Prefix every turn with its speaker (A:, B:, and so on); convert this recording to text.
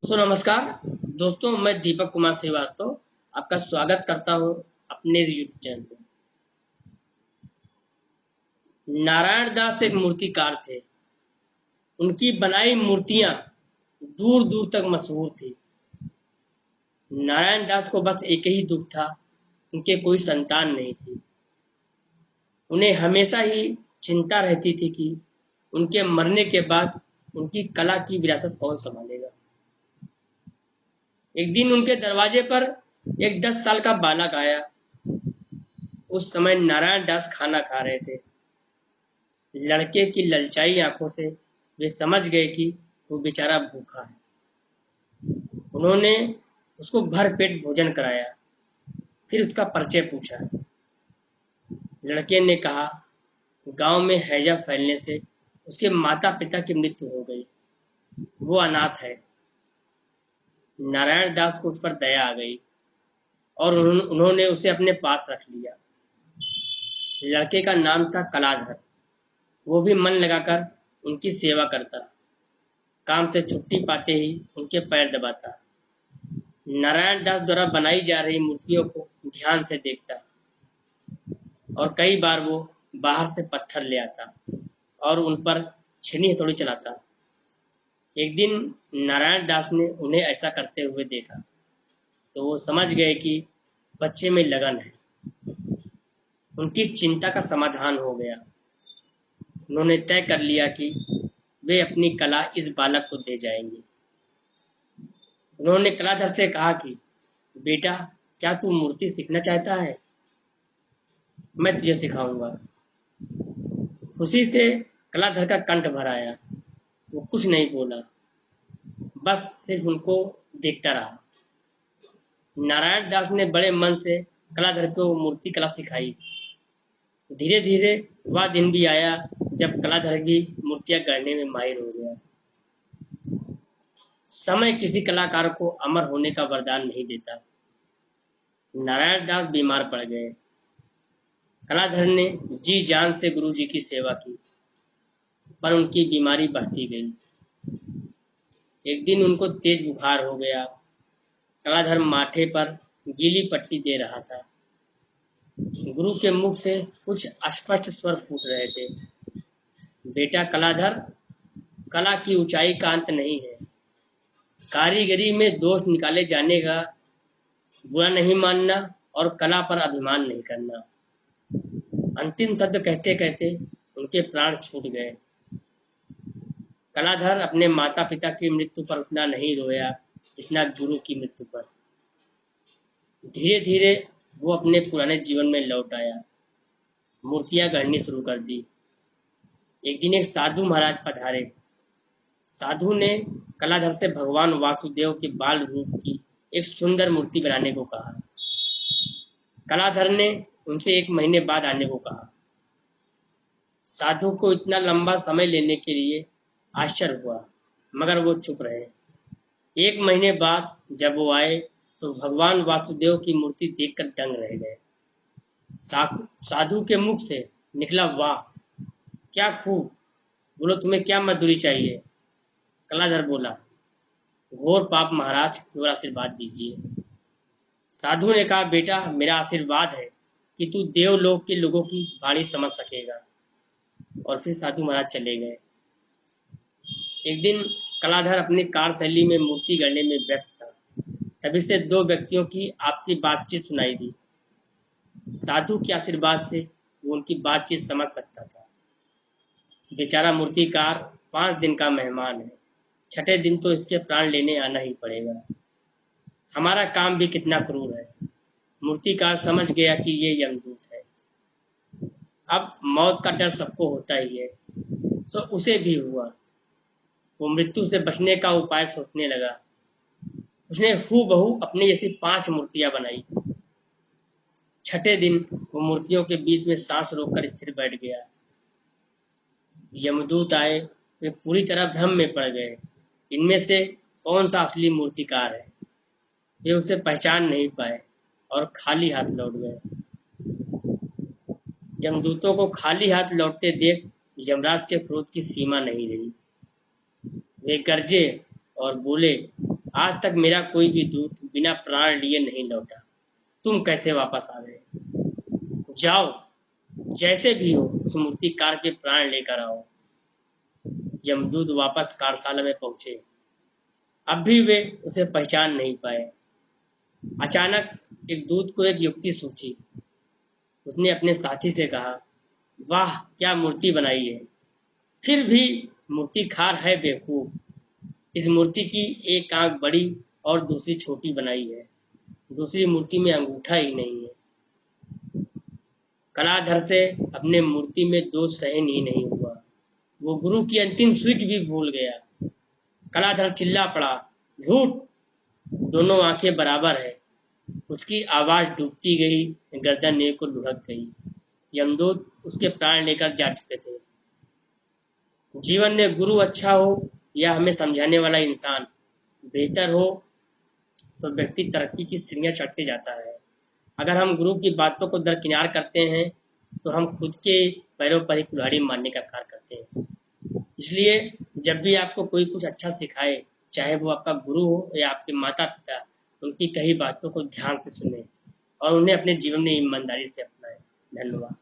A: नमस्कार दोस्तों, मैं दीपक कुमार श्रीवास्तव आपका स्वागत करता हूं अपने यूट्यूब चैनल पे। नारायण दास एक मूर्तिकार थे। उनकी बनाई मूर्तियां दूर दूर तक मशहूर थी। नारायण दास को बस एक ही दुख था, उनके कोई संतान नहीं थी। उन्हें हमेशा ही चिंता रहती थी कि उनके मरने के बाद उनकी कला की विरासत कौन संभालेगा। एक दिन उनके दरवाजे पर एक 10 साल का बालक आया। उस समय नारायण दास खाना खा रहे थे। लड़के की ललचाई आंखों से वे समझ गए कि वो बेचारा भूखा है। उन्होंने उसको भर पेट भोजन कराया, फिर उसका परिचय पूछा। लड़के ने कहा, गांव में हैजा फैलने से उसके माता पिता की मृत्यु हो गई, वो अनाथ है। नारायण दास को उस पर दया आ गई और उन्होंने उसे अपने पास रख लिया। लड़के का नाम था कलाधर। वो भी मन लगाकर उनकी सेवा करता, काम से छुट्टी पाते ही उनके पैर दबाता, नारायण दास द्वारा बनाई जा रही मूर्तियों को ध्यान से देखता और कई बार वो बाहर से पत्थर ले आता और उन पर छीनी हथौड़ी चलाता। एक दिन नारायण दास ने उन्हें ऐसा करते हुए देखा तो वो समझ गए कि बच्चे में लगन है। उनकी चिंता का समाधान हो गया। उन्होंने तय कर लिया कि वे अपनी कला इस बालक को दे जाएंगे। उन्होंने कलाधर से कहा कि बेटा, क्या तू मूर्ति सीखना चाहता है? मैं तुझे सिखाऊंगा। खुशी से कलाधर का कंठ भर आया। वो कुछ नहीं बोला, बस सिर्फ उनको देखता रहा। नारायण दास ने बड़े मन से कलाधर को मूर्ति कला सिखाई। धीरे धीरे वह दिन भी आया जब कलाधर भी मूर्तियां गढ़ने में माहिर हो गया। समय किसी कलाकार को अमर होने का वरदान नहीं देता। नारायण दास बीमार पड़ गए। कलाधर ने जी जान से गुरु जी की सेवा की, पर उनकी बीमारी बढ़ती गई। एक दिन उनको तेज बुखार हो गया। कलाधर माथे पर गीली पट्टी दे रहा था। गुरु के मुख से कुछ अस्पष्ट स्वर फूट रहे थे। बेटा कलाधर, कला की ऊंचाई का अंत नहीं है। कारीगरी में दोष निकाले जाने का बुरा नहीं मानना और कला पर अभिमान नहीं करना। अंतिम शब्द कहते कहते उनके प्राण छूट गए। कलाधर अपने माता पिता की मृत्यु पर उतना नहीं रोया जितना गुरु की मृत्यु पर। धीरे धीरे वो अपने पुराने जीवन में लौट आया। मूर्तियां गढ़नी शुरू कर दी। एक दिन एक साधु महाराज पधारे। साधु ने कलाधर से भगवान वासुदेव के बाल रूप की एक सुंदर मूर्ति बनाने को कहा। कलाधर ने उनसे 1 महीने बाद आने को कहा। साधु को इतना लंबा समय लेने के लिए आश्चर्य हुआ, मगर वो चुप रहे। 1 महीने बाद जब वो आए तो भगवान वासुदेव की मूर्ति देखकर दंग रह गए। साधु के मुख से निकला, वाह क्या खूब, बोलो तुम्हें क्या मजदूरी चाहिए? कलाधर बोला, घोर पाप महाराज, केवल आशीर्वाद दीजिए। साधु ने कहा, बेटा मेरा आशीर्वाद है कि तू देवलोक के लोगों की वाणी समझ सकेगा। और फिर साधु महाराज चले गए। एक दिन कलाधर अपनी कार्यशैली में मूर्ति गढ़ने में व्यस्त था। तभी से 2 व्यक्तियों की आपसी बातचीत सुनाई दी। साधु के आशीर्वाद से वो उनकी बातचीत समझ सकता था। बेचारा मूर्तिकार 5 दिन का मेहमान है, छठे दिन तो इसके प्राण लेने आना ही पड़ेगा। हमारा काम भी कितना क्रूर है। मूर्तिकार समझ गया कि ये यमदूत है। अब मौत का डर सबको होता ही है, सो उसे भी हुआ। वो मृत्यु से बचने का उपाय सोचने लगा। उसने हूबहू अपनी जैसी 5 मूर्तियां बनाई। छठे दिन वो मूर्तियों के बीच में सांस रोककर स्थिर बैठ गया। यमदूत आए। वे पूरी तरह भ्रम में पड़ गए। इनमें से कौन सा असली मूर्तिकार है? वे उसे पहचान नहीं पाए और खाली हाथ लौट गए। यमदूतों को खाली हाथ लौटते देख यमराज के क्रोध की सीमा नहीं रही। वे गरजे और बोले, आज तक मेरा कोई भी दूत बिना प्राण लिए नहीं लौटा। तुम कैसे वापस आ गए? जाओ, जैसे भी हो उस मूर्तिकार के प्राण लेकर आओ। यमदूत वापस कार्यशाला में पहुंचे। अब भी वे उसे पहचान नहीं पाए। अचानक एक दूत को एक युक्ति सूझी। उसने अपने साथी से कहा, वाह क्या मूर्ति बनाई है। फिर भी मूर्तिकार है बेवकूफ। इस मूर्ति की एक आंख बड़ी और दूसरी छोटी बनाई है। दूसरी मूर्ति में अंगूठा ही नहीं है। कलाधर से अपने मूर्ति में दोष सहन ही नहीं हुआ। वो गुरु की अंतिम स्विच भी भूल गया। कलाधर चिल्ला पड़ा, झूठ, दोनों आंखें बराबर है। उसकी आवाज डूबती गई, गर्दन एक को लुढ़क गई। यमदूत उसके प्राण लेकर जा चुके थे। जीवन में गुरु अच्छा हो या हमें समझाने वाला इंसान बेहतर हो तो व्यक्ति तरक्की की सीढ़ियां चढ़ते जाता है। अगर हम गुरु की बातों को दरकिनार करते हैं तो हम खुद के पैरों पर ही कुल्हाड़ी मारने का कार्य करते हैं। इसलिए जब भी आपको कोई कुछ अच्छा सिखाए, चाहे वो आपका गुरु हो या आपके माता पिता, उनकी कही बातों को ध्यान से सुने और उन्हें अपने जीवन में ईमानदारी से अपनाएं। धन्यवाद।